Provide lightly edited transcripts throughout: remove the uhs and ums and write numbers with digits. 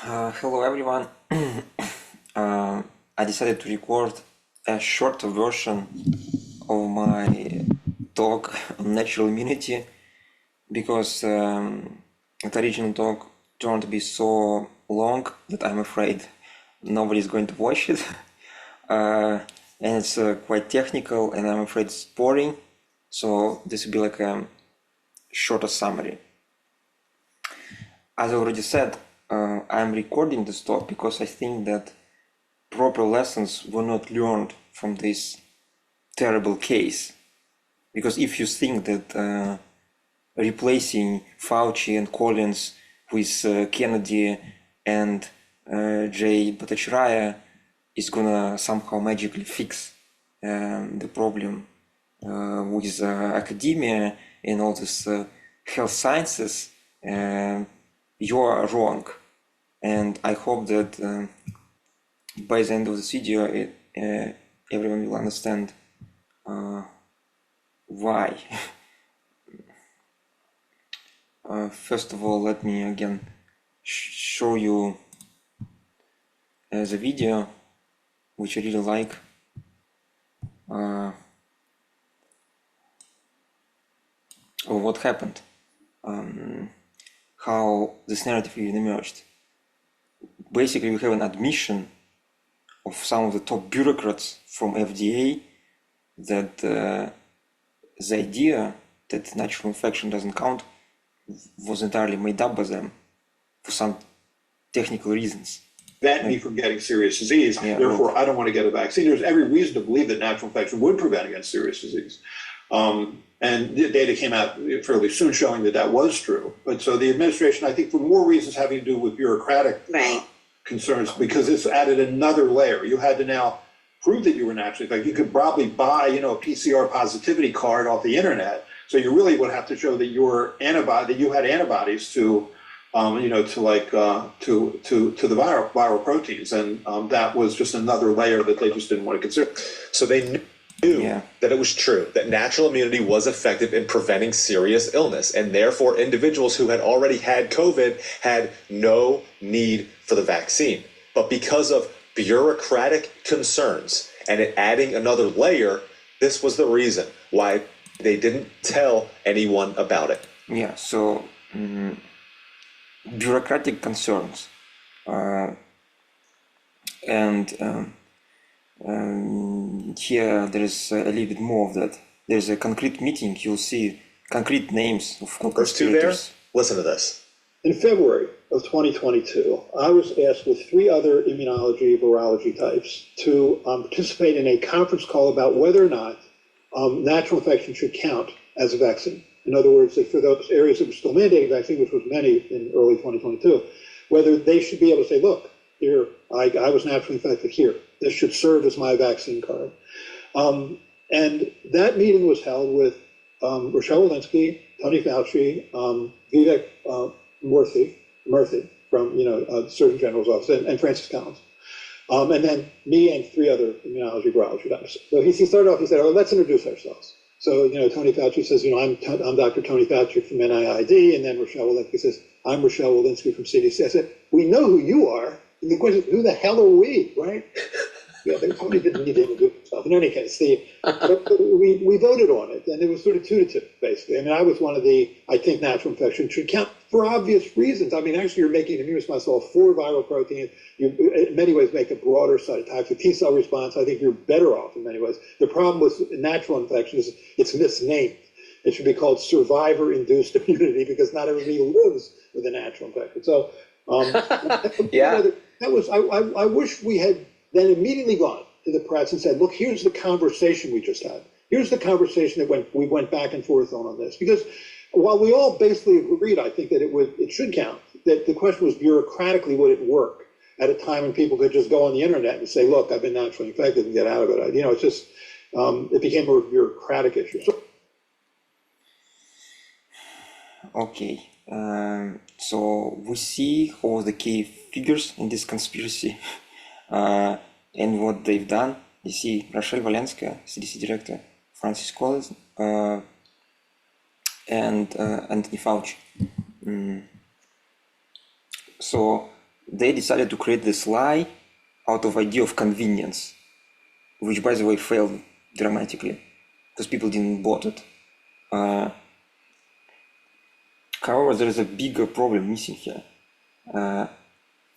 Hello everyone. I decided to record a shorter version of my talk on natural immunity because the original talk turned to be so long that I'm afraid nobody's going to watch it. And it's quite technical and I'm afraid it's boring. So this will be like a shorter summary. As I already said, I'm recording this talk because I think that proper lessons were not learned from this terrible case. Because if you think that replacing Fauci and Collins with Kennedy and Jay Bhattacharya is gonna somehow magically fix the problem with academia and all this health sciences, you are wrong. And I hope that by the end of this video, everyone will understand why. First of all, let me again show you the video, which I really like. Of what happened, how this narrative even emerged. Basically, we have an admission of some of the top bureaucrats from FDA that the idea that natural infection doesn't count was entirely made up by them for some technical reasons. Prevent me from getting serious disease. Yeah, Therefore, I don't want to get a vaccine. There's every reason to believe that natural infection would prevent against serious disease. And the data came out fairly soon showing that that was true. But so the administration, I think for more reasons having to do with bureaucratic concerns, because it's added another layer. You had to now prove that you were naturally infected. You could probably buy, a PCR positivity card off the internet. So you really would have to show that you had antibodies to the viral proteins, and that was just another layer that they just didn't want to consider. So they knew that it was true, that natural immunity was effective in preventing serious illness, and therefore individuals who had already had COVID had no need for the vaccine. But because of bureaucratic concerns and it adding another layer, this was the reason why they didn't tell anyone about it. Yeah, so bureaucratic concerns and here there is a little bit more of that. There's a concrete meeting, you'll see concrete names of First two there, listen to this. In February of 2022, I was asked with 3 other immunology virology types to participate in a conference call about whether or not natural infection should count as a vaccine. In other words, for those areas that were still mandating vaccine, which was many in early 2022, whether they should be able to say, look, here, I was naturally infected here. This should serve as my vaccine card. And that meeting was held with Rochelle Walensky, Tony Fauci, Vivek Murthy from the Surgeon General's office, and Francis Collins. And then me and 3 other immunology virology doctors. So he started off, he said, let's introduce ourselves. So, Tony Fauci says, I'm Dr. Tony Fauci from NIID, and then Rochelle Walensky says, I'm Rochelle Walensky from CDC. I said, we know who you are. And the question is, who the hell are we, right? Yeah, they probably didn't need to introduce themselves. In any case, we voted on it, and it was sort of 2-2, basically. I mean, I was one of I think natural infection should count for obvious reasons. I mean, actually, you're making an immune response to all 4 viral proteins. You, in many ways, make a broader cytotoxic T-cell response. I think you're better off in many ways. The problem with natural infection is it's misnamed. It should be called survivor-induced immunity because not everybody lives with a natural infection. So, Yeah. That was. I wish we had then immediately gone to the press and said, look, here's the conversation we just had. Here's the conversation that we went back and forth on this. Because while we all basically agreed, I think that it should count, that the question was bureaucratically, would it work at a time when people could just go on the internet and say, look, I've been naturally infected and get out of it. It's just, it became a bureaucratic issue. Okay, so we see who are the key figures in this conspiracy and what they've done. You see Rochelle Walensky, CDC director, Francis Collins, and Anthony Fauci. So they decided to create this lie out of idea of convenience, which by the way failed dramatically because people didn't bought it. However, there is a bigger problem missing here.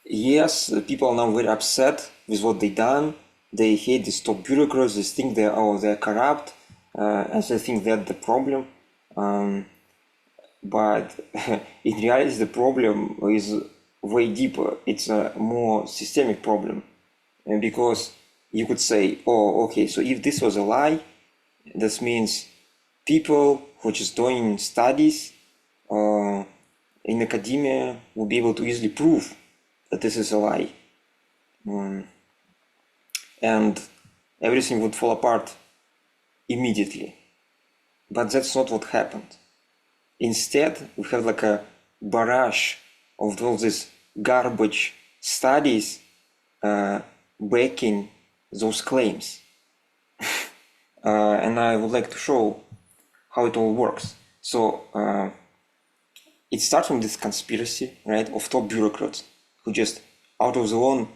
Yes, the people are now very upset with what they done. They hate these top bureaucrats. They think they're corrupt, and they think that's the problem. But in reality, the problem is way deeper. It's a more systemic problem, and because you could say, oh, okay, so if this was a lie, this means people who are just doing studies in academia will be able to easily prove that this is a lie. And everything would fall apart immediately. But that's not what happened. Instead, we have like a barrage of all these garbage studies backing those claims. And I would like to show how it all works. So it starts from this conspiracy, right, of top bureaucrats who just, out of their own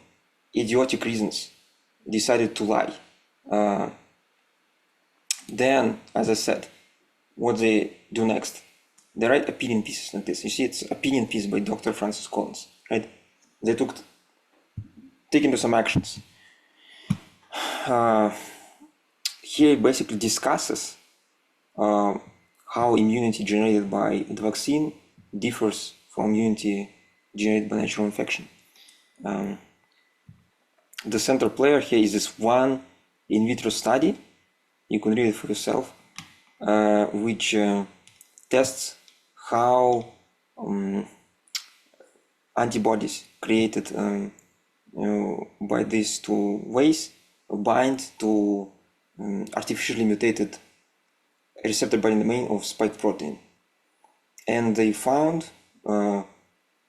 idiotic reasons, decided to lie. Then, as I said, what they do next? They write opinion pieces like this. You see, it's opinion piece by Dr. Francis Collins, right? They take into some actions. Here it basically discusses how immunity generated by the vaccine differs from immunity generated by natural infection. The central player here is this one in vitro study. You can read it for yourself, which tests how antibodies created by these two ways bind to artificially mutated receptor binding domain of spike protein. And they found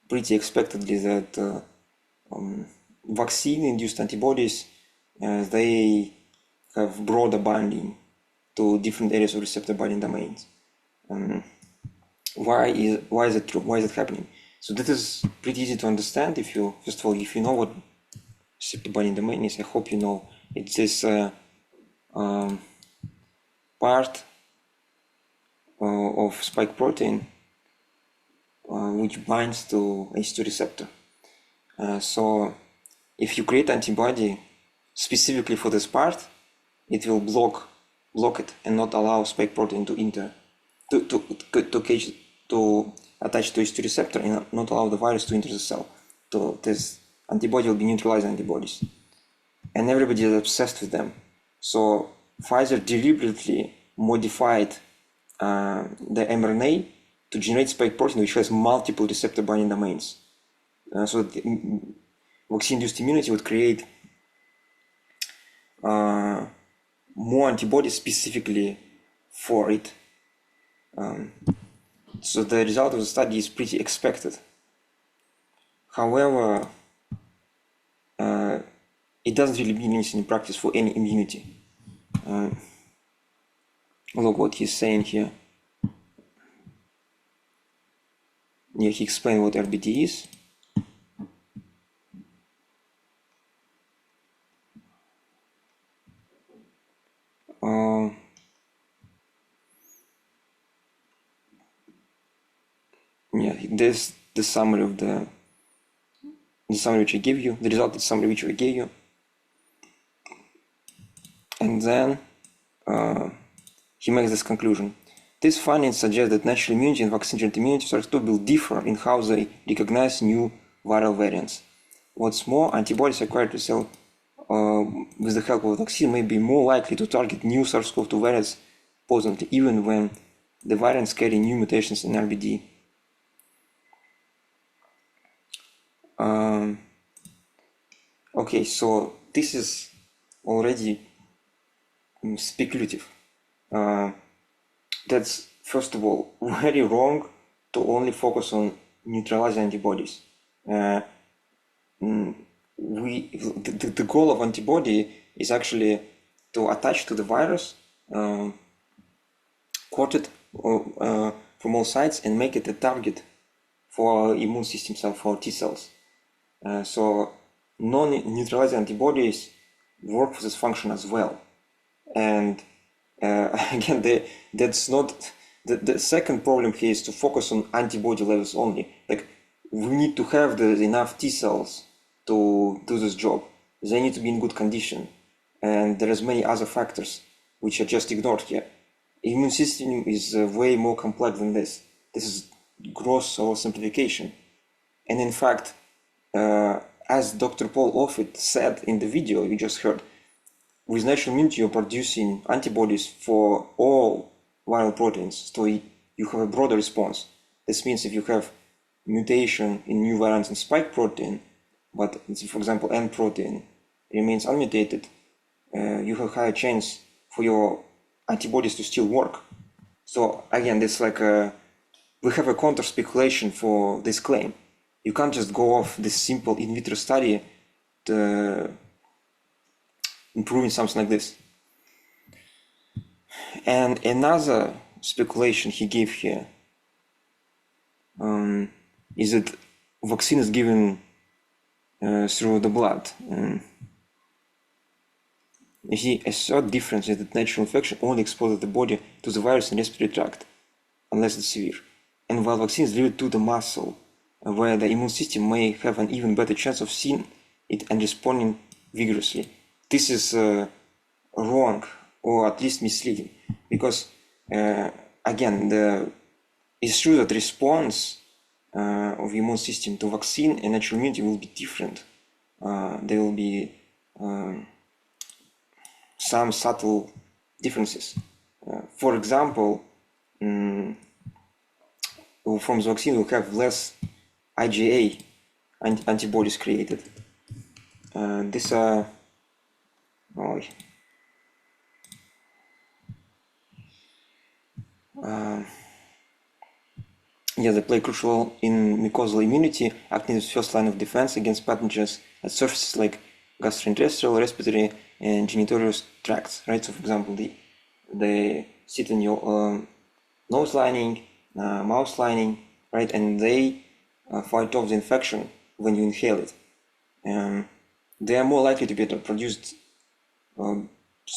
pretty expectedly that vaccine-induced antibodies, they have broader binding to different areas of receptor binding domains. Why is it true? Why is it happening? So this is pretty easy to understand if you, first of all, if you know what receptor binding domain is. I hope you know it's this part of spike protein which binds to ACE2 receptor. So if you create antibody specifically for this part, it will block it and not allow spike protein to enter, to attach to ACE2 receptor and not allow the virus to enter the cell. So this antibody will be neutralizing antibodies, and everybody is obsessed with them. So Pfizer deliberately modified the mRNA to generate spike protein which has multiple receptor binding domains. So the vaccine-induced immunity would create more antibodies specifically for it. So the result of the study is pretty expected. However, it doesn't really mean anything in practice for any immunity. Look what he's saying here. Yeah, he explained what RBD is. Yeah, there's the summary of the summary which I gave you, the resulted summary which I gave you, and then he makes this conclusion. These findings suggest that natural immunity and vaccine-generated immunity SARS-CoV will differ in how they recognize new viral variants. What's more, antibodies acquired to cell with the help of vaccine may be more likely to target new SARS-CoV-2 variants potently, even when the variants carry new mutations in RBD. Okay, so this is already speculative. That's, first of all, very wrong to only focus on neutralizing antibodies. The goal of antibody is actually to attach to the virus, coat it from all sides, and make it a target for our immune system cell, for our T cells. So non-neutralizing antibodies work for this function as well. And again, that's not the second problem here is to focus on antibody levels only. Like we need to have enough T cells to do this job. They need to be in good condition, and there is many other factors which are just ignored here. Immune system is way more complex than this. This is gross oversimplification. And in fact, as Dr. Paul Offit said in the video you just heard, with natural immunity you're producing antibodies for all viral proteins, so you have a broader response. This means if you have mutation in new variants in spike protein, but for example N protein remains unmutated, you have higher chance for your antibodies to still work. So again, this like we have a counter speculation for this claim. You can't just go off this simple in vitro study to improving something like this. And another speculation he gave here is that vaccine is given through the blood. You see, a third difference is that natural infection only exposes the body to the virus in respiratory tract, unless it's severe. And while vaccine is delivered to the muscle, where the immune system may have an even better chance of seeing it and responding vigorously. This is wrong, or at least misleading, because again, it's true that the response of the immune system to vaccine and natural immunity will be different. There will be some subtle differences. For example, from the vaccine we'll have less IgA antibodies created. These are they play a crucial role in mucosal immunity, acting as first line of defense against pathogens at surfaces like gastrointestinal, respiratory, and genitorial tracts. Right. So, for example, they sit in your nose lining, mouth lining, right, and they fight off the infection when you inhale it. They are more likely to be produced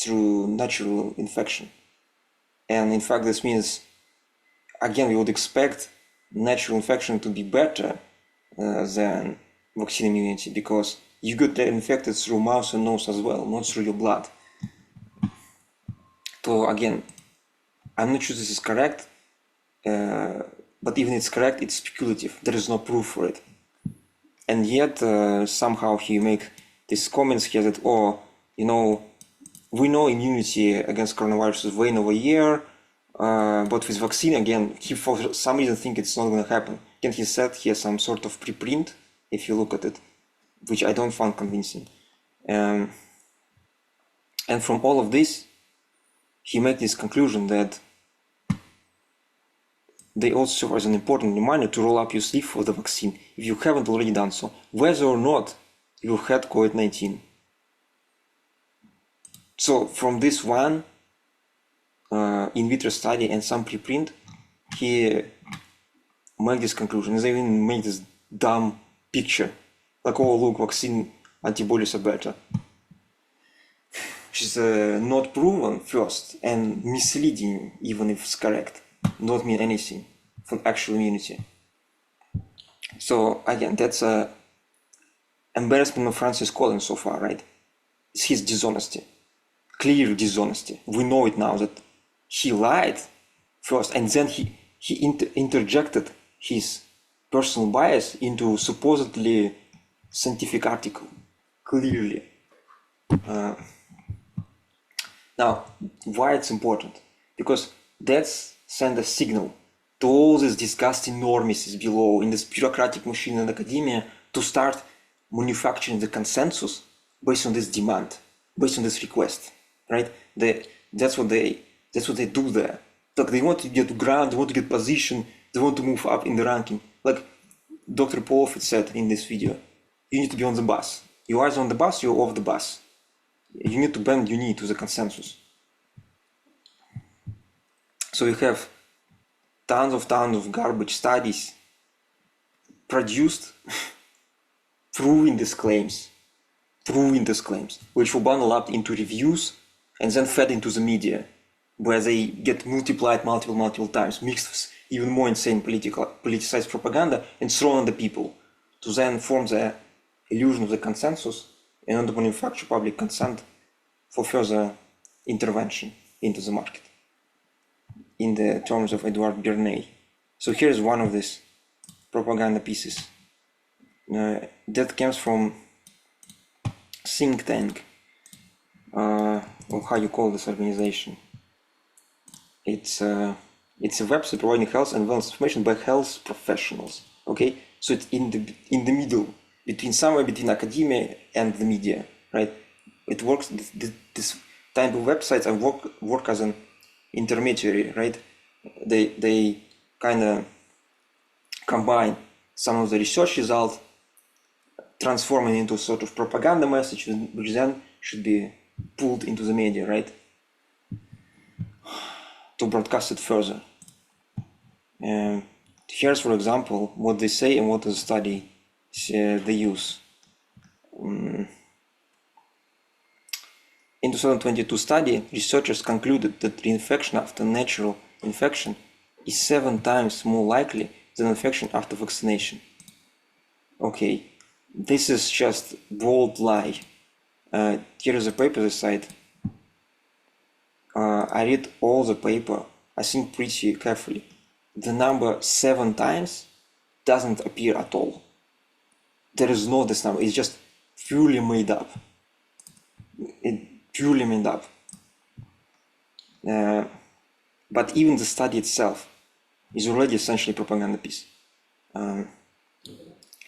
through natural infection. And in fact, this means, again, we would expect natural infection to be better than vaccine immunity, because you get infected through mouth and nose as well, not through your blood. So again, I'm not sure this is correct, but even if it's correct, it's speculative. There is no proof for it. And yet, somehow he make these comments here that, we know immunity against coronavirus is wane over a year, but with vaccine, again, he for some reason think it's not going to happen. Again, he said he has some sort of preprint, if you look at it, which I don't find convincing. And from all of this, he made this conclusion that they also serve as an important reminder to roll up your sleeve for the vaccine, if you haven't already done so, whether or not you had COVID-19. So from this one in vitro study and some preprint, he made this conclusion. They even made this dumb picture, like, oh look, vaccine antibodies are better, which is not proven first and misleading, even if it's correct, not mean anything for actual immunity. So again, that's a embarrassment of Francis Collins so far, right? It's his dishonesty, clear dishonesty. We know it now that he lied first, and then he interjected his personal bias into supposedly scientific article, clearly. Now, why it's important? Because that's send a signal to all these disgusting normies below in this bureaucratic machine in academia to start manufacturing the consensus based on this demand, based on this request, right? That's what they do there. Like, they want to get ground, they want to get position, they want to move up in the ranking. Like Dr. Paul Offit said in this video, you need to be on the bus. You're either on the bus, you're off the bus. You need to bend your knee to the consensus. So you have tons of garbage studies produced proving these claims, which were bundled up into reviews and then fed into the media, where they get multiplied multiple times, mixed with even more insane politicized propaganda and thrown on the people to then form the illusion of the consensus in order to manufacture public consent for further intervention into the market, in the terms of Edward Vinay. So here's one of these propaganda pieces that comes from think tank, or how you call this organization. It's a website providing health and wellness information by health professionals. Okay, so it's in the middle, somewhere between academia and the media, right? It works. This type of websites and work as an intermediary, right? They kind of combine some of the research results, transforming into sort of propaganda message, which then should be pulled into the media, right? To broadcast it further. Here's, for example, what they say and what the study they use. In 2022 study, researchers concluded that reinfection after natural infection is 7 times more likely than infection after vaccination. Okay, this is just bold lie. Here is a paper they cite. I read all the paper, I think pretty carefully. The number 7 times doesn't appear at all. There is no this number, it's just purely made up. Purely made up. But even the study itself is already essentially a propaganda piece,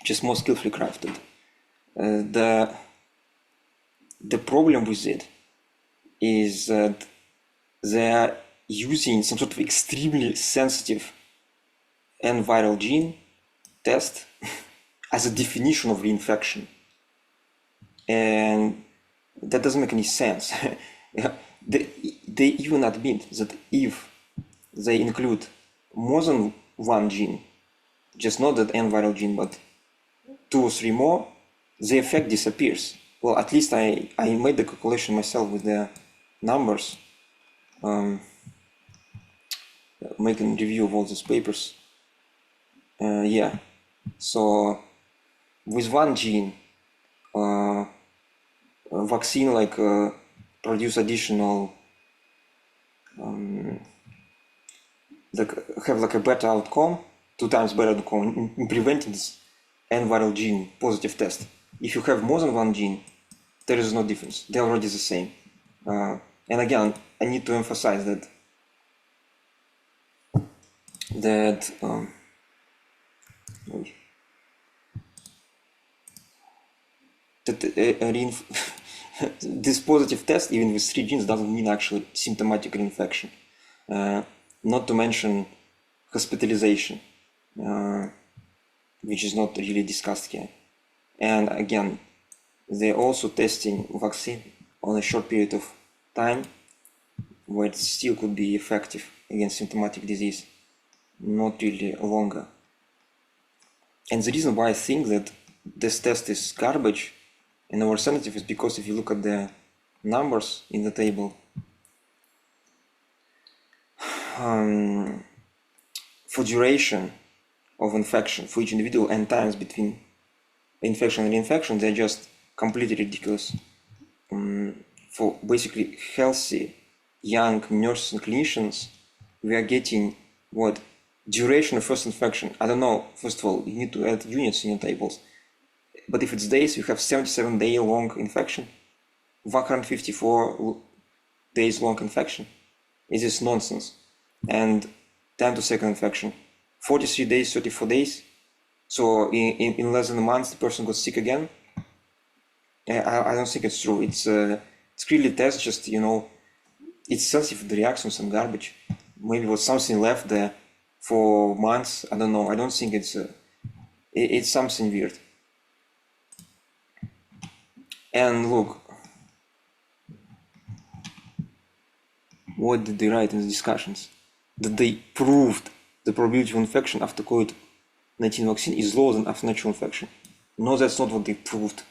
just more skillfully crafted. The problem with it is that they are using some sort of extremely sensitive and viral gene test as a definition of reinfection, and that doesn't make any sense. They even admit that if they include more than one gene, just not that N viral gene, but 2 or 3 more, the effect disappears. Well, at least I made the calculation myself with the numbers, making review of all these papers. Yeah, so with one gene, vaccine produce additional, have a better outcome, 2 times better outcome in preventing this N viral gene positive test. If you have more than one gene, there is no difference. They're already the same. And again, I need to emphasize that this positive test, even with 3 genes, doesn't mean actually symptomatic reinfection. Not to mention hospitalization, which is not really discussed here. And again, they're also testing vaccine on a short period of time where it still could be effective against symptomatic disease, not really longer. And the reason why I think that this test is garbage and oversensitive is because if you look at the numbers in the table, for duration of infection for each individual and times between infection and reinfection, they're just completely ridiculous. For basically healthy young nurses and clinicians, we are getting what duration of first infection. I don't know, first of all, you need to add units in your tables, but if it's days, you have 77-day long infection, 154 days long infection. It is nonsense. And time to second infection, 43 days, 34 days. So in less than a month, the person got sick again. I don't think it's true. It's clearly test, just, it's sensitive to the reactions and garbage. Maybe was something left there for months. I don't know. I don't think it's something weird. And look, what did they write in the discussions? That they proved the probability of infection after COVID-19 vaccine is lower than after natural infection. No, that's not what they proved.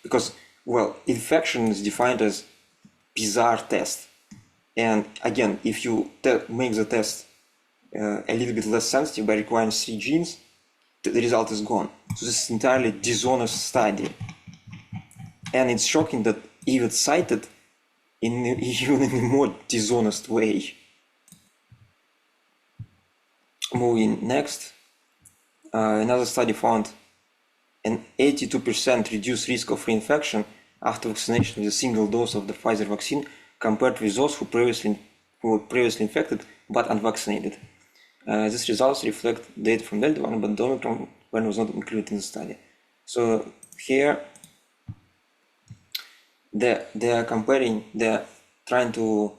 Because, well, infection is defined as bizarre test. And again, if you make the test a little bit less sensitive by requiring 3 genes, the result is gone. So this is entirely dishonest study. And it's shocking that even cited in even in a more dishonest way. Moving next, another study found an 82% reduced risk of reinfection after vaccination with a single dose of the Pfizer vaccine compared with those who were previously infected but unvaccinated. These results reflect data from Delta variant, but the Omicron variant was not included in the study. So here they are comparing, they're trying to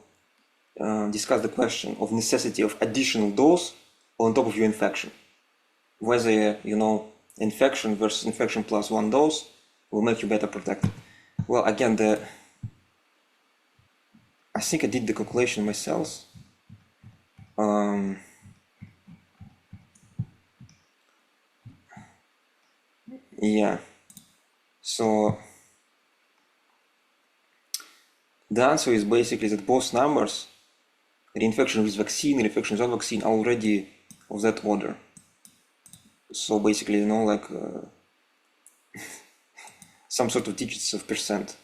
discuss the question of necessity of additional dose on top of your infection. Whether, you know, infection versus infection plus 1 dose will make you better protected. Well, again, I think I did the calculation myself. Yeah, so the answer is basically that both numbers, reinfection with vaccine, reinfection without vaccine, are already of that order. So basically, you know, like some sort of digits of percent,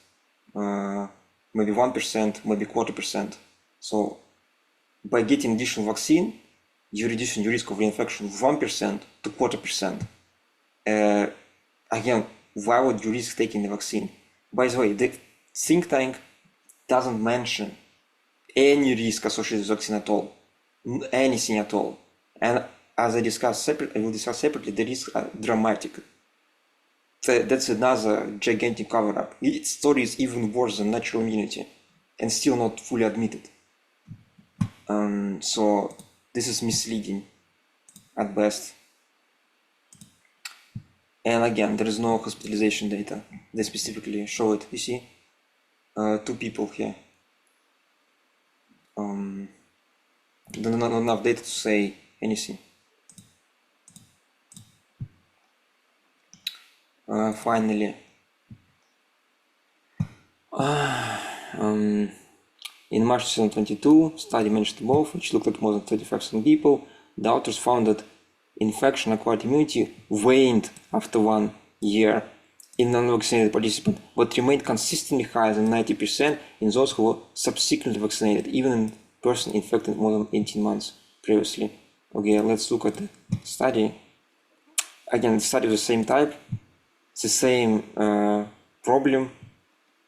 maybe 1%, maybe 1/4%. So by getting additional vaccine, you're reducing your risk of reinfection from 1% to 1/4%. Again, why would you risk taking the vaccine? By the way, the think tank doesn't mention any risk associated with vaccine at all, anything at all. And as I will discuss separately, the risks are dramatic. That's another gigantic cover-up. Its story is even worse than natural immunity, and still not fully admitted. So this is misleading at best. And again, there is no hospitalization data. They specifically show it. You see, 2 people here. Not enough data to say anything. Finally, in March 2022, study mentioned both, which looked at more than 35,000 people. The authors found that infection-acquired immunity waned after 1 year in non-vaccinated participants, but remained consistently higher than 90% in those who were subsequently vaccinated, even in person infected more than 18 months previously. Okay, let's look at the study. Again, the study of the same type. It's the same problem.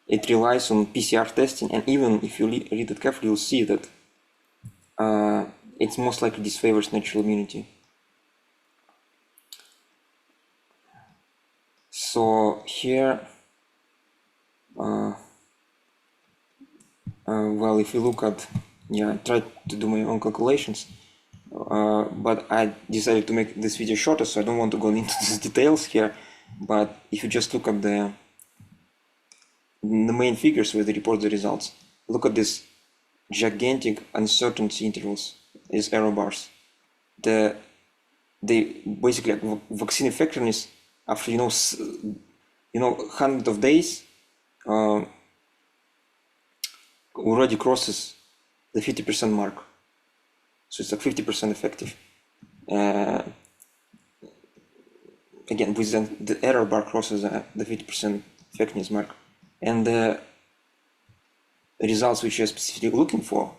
It relies on PCR testing, and even if you read it carefully, you'll see that it's most likely disfavors natural immunity. So here, well, if you look at, I tried to do my own calculations, but I decided to make this video shorter, so I don't want to go into the details here. But if you just look at the main figures where they report the results, look at this gigantic uncertainty intervals, these error bars. They basically, vaccine effectiveness after hundreds of days already crosses the 50% mark. So it's like 50% effective. Again, with the error bar crosses the 50% effectiveness mark. And the results which you're specifically looking for,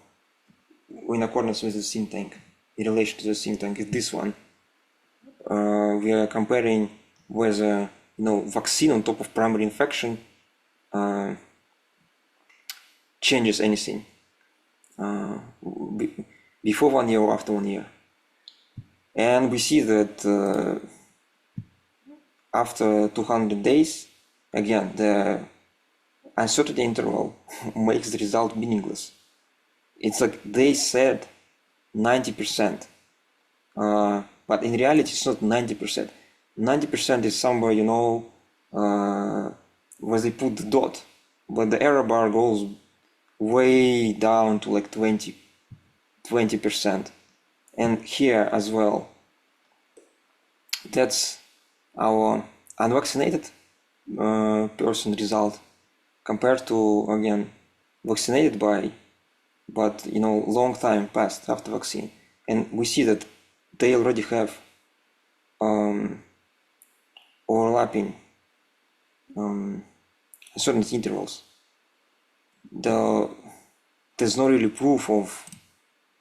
in accordance with the think tank, in relation to the think tank, is this one. We are comparing whether vaccine on top of primary infection changes anything before 1 year or after 1 year. And we see that after 200 days, again, the uncertainty interval makes the result meaningless. It's like they said 90%, but in reality it's not 90%. 90% is somewhere, where they put the dot, but the error bar goes way down to like 20%. And here as well, that's our unvaccinated person result compared to, again, vaccinated but long time passed after vaccine, and we see that they already have overlapping certain intervals. There's no really proof of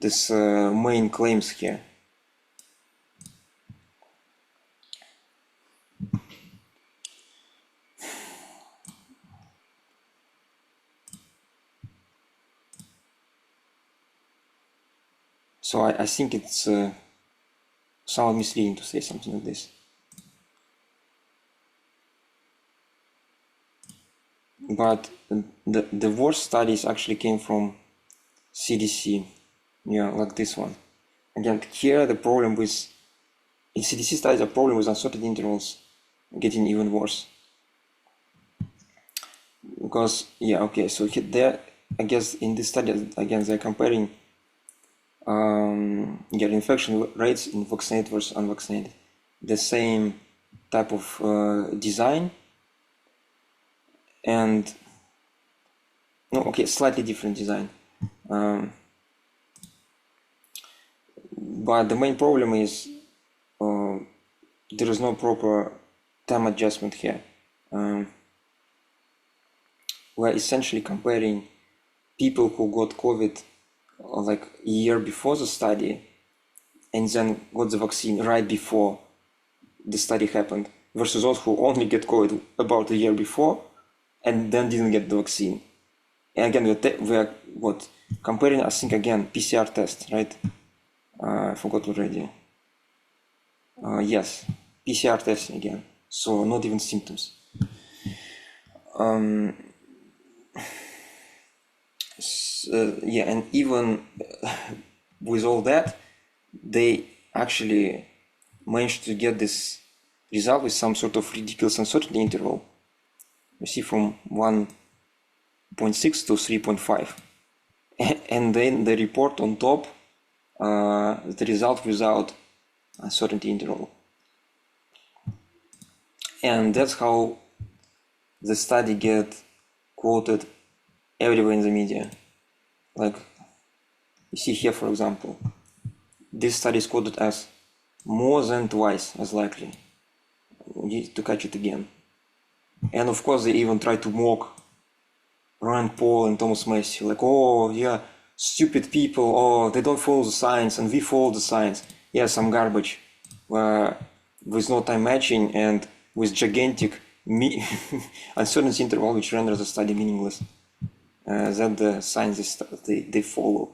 this main claims here. So I think it's somewhat misleading to say something like this. But the worst studies actually came from CDC, yeah, like this one. Again, here the problem with, in CDC studies, the problem with uncertainty intervals getting even worse. Because, yeah, okay, so there, I guess in this study, again, they're comparing infection rates in vaccinated versus unvaccinated. The same type of design, and no, okay, slightly different design. But the main problem is there is no proper time adjustment here. We're essentially comparing people who got COVID like a year before the study and then got the vaccine right before the study happened versus those who only get COVID about a year before and then didn't get the vaccine. And again, we're comparing, I think, again, PCR test, right? I forgot already. Yes, PCR testing again. So not even symptoms. Yeah, and even with all that, they actually managed to get this result with some sort of ridiculous uncertainty interval. You see, from 1.6 to 3.5. And then they report on top the result without uncertainty interval. And that's how the study get quoted everywhere in the media. Like you see here, for example, this study is quoted as more than twice as likely. We need to catch it again. And of course, they even try to mock Rand Paul and Thomas Massie, like, oh yeah, stupid people, oh, they don't follow the science and we follow the science. Yeah, some garbage with no time matching and with gigantic uncertainty interval which renders the study meaningless. That the science they follow.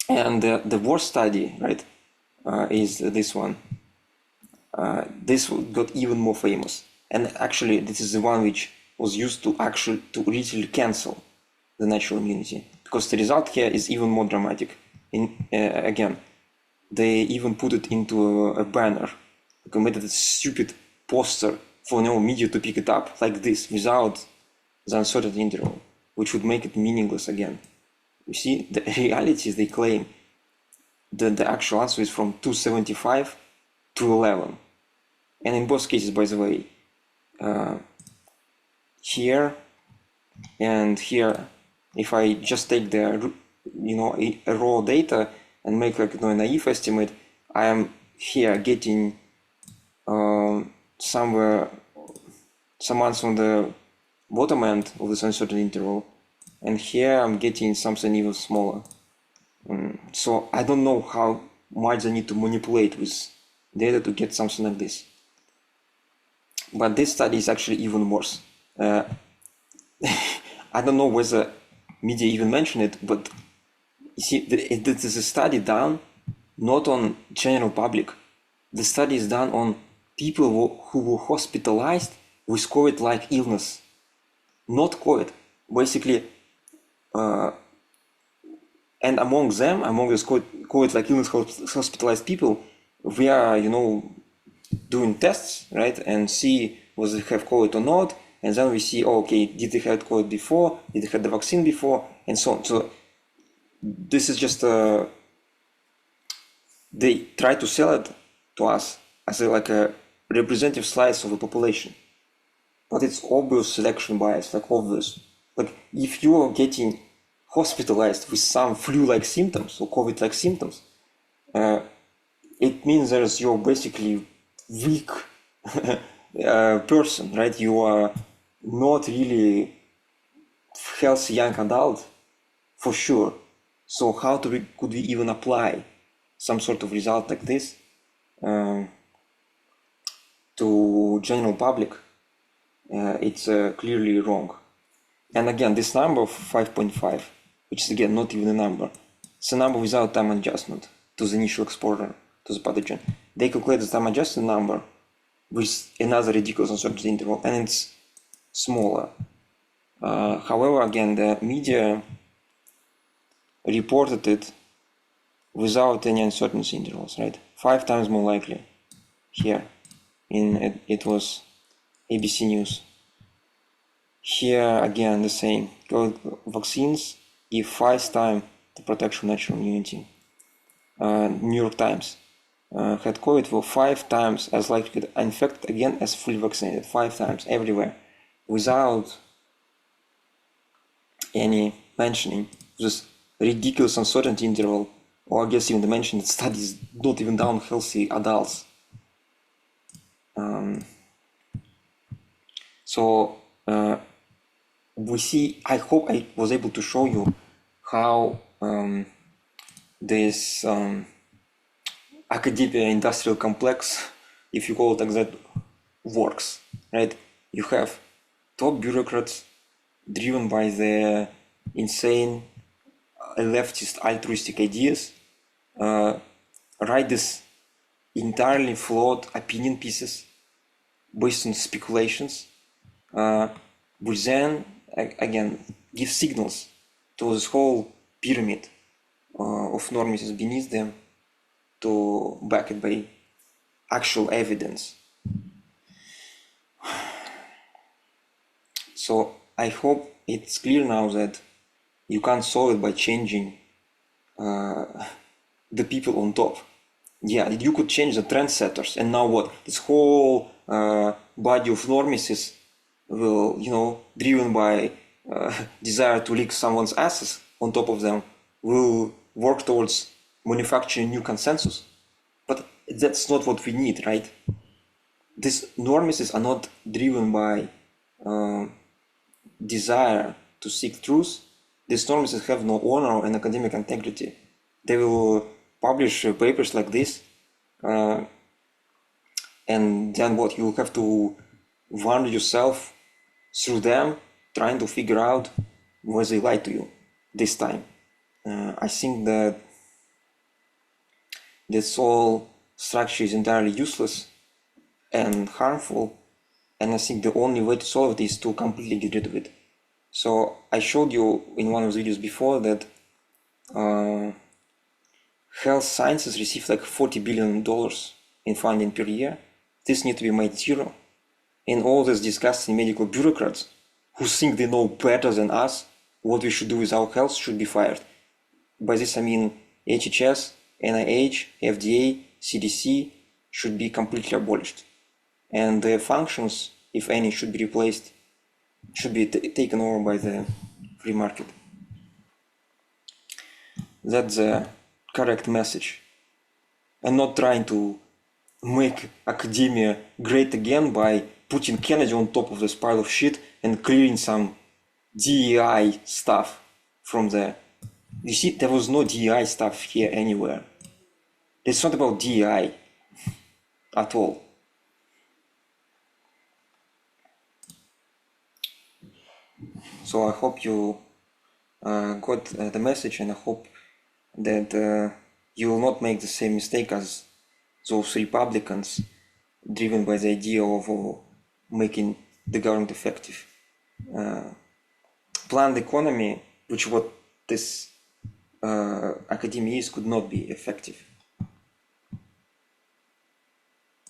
And the worst study, right, is this one. This got even more famous. And actually, this is the one which was used to literally cancel the natural immunity, because the result here is even more dramatic. Again, they even put it into a banner, committed a stupid poster for no media to pick it up like this without the uncertainty interval, which would make it meaningless again. You see, the reality is they claim that the actual answer is from 275 to 11. And in both cases, by the way, here and here, if I just take the raw data and make like a naive estimate, I am here getting somewhere some answer on the bottom end of this uncertainty interval, and here I'm getting something even smaller. So I don't know how much I need to manipulate with data to get something like this. But this study is actually even worse. I don't know whether media even mention it, but you see, this is a study done not on general public. The study is done on people who were hospitalized with COVID-like illness, not COVID, basically. And among them, among these COVID-like illness hospitalized people, we are, doing tests, right, and see whether they have COVID or not, and then we see, oh, okay, did they have COVID before, did they have the vaccine before, and so on. So this is just they try to sell it to us as like a representative slice of a population. But it's obvious selection bias, like obvious. Like if you are getting hospitalized with some flu-like symptoms or COVID-like symptoms, it means that you're basically weak person, right? You are not really healthy young adult for sure. So how could we even apply some sort of result like this to general public? It's clearly wrong. And again, this number of 5.5, which is again not even a number, it's a number without time adjustment to the initial exposure to the pathogen. They calculate the time adjusted number with another ridiculous uncertainty interval, and it's smaller. However, again, the media reported it without any uncertainty intervals, right? 5 times more likely here. It was ABC News. Here again the same. Vaccines give 5 times the protection of natural immunity. New York Times had COVID were 5 times as likely to get infected again as fully vaccinated. 5 times everywhere, without any mentioning this ridiculous uncertainty interval, or I guess even the mention that studies not even down healthy adults. So we see, I hope I was able to show you how this academia industrial complex, if you call it like that, works, right? You have top bureaucrats driven by their insane leftist altruistic ideas, write this entirely flawed opinion pieces based on speculations, which then again give signals to this whole pyramid of normies beneath them to back it by actual evidence. So I hope it's clear now that you can't solve it by changing the people on top. Yeah, you could change the trendsetters, and now what? This whole body of normies will, driven by desire to lick someone's asses on top of them, will work towards manufacturing new consensus. But that's not what we need, right? These normies are not driven by desire to seek truth. These normies have no honor and academic integrity. They will publish papers like this, and then what? You will have to wander yourself through them, trying to figure out whether they lied to you this time. I think that this whole structure is entirely useless and harmful, and I think the only way to solve it is to completely get rid of it. So I showed you in one of the videos before that health sciences receive like $40 billion in funding per year. This needs to be made zero. And all these disgusting medical bureaucrats who think they know better than us what we should do with our health should be fired. By this I mean HHS, NIH, FDA, CDC should be completely abolished. And their functions, if any, should be replaced, should be taken over by the free market. That's the correct message. And not trying to make academia great again by putting Kennedy on top of this pile of shit and clearing some DEI stuff from there. You see, there was no DEI stuff here anywhere. It's not about DEI at all. So I hope you got the message, and I hope that you will not make the same mistake as those Republicans driven by the idea of making the government effective. Planned economy, which what this academia is, could not be effective.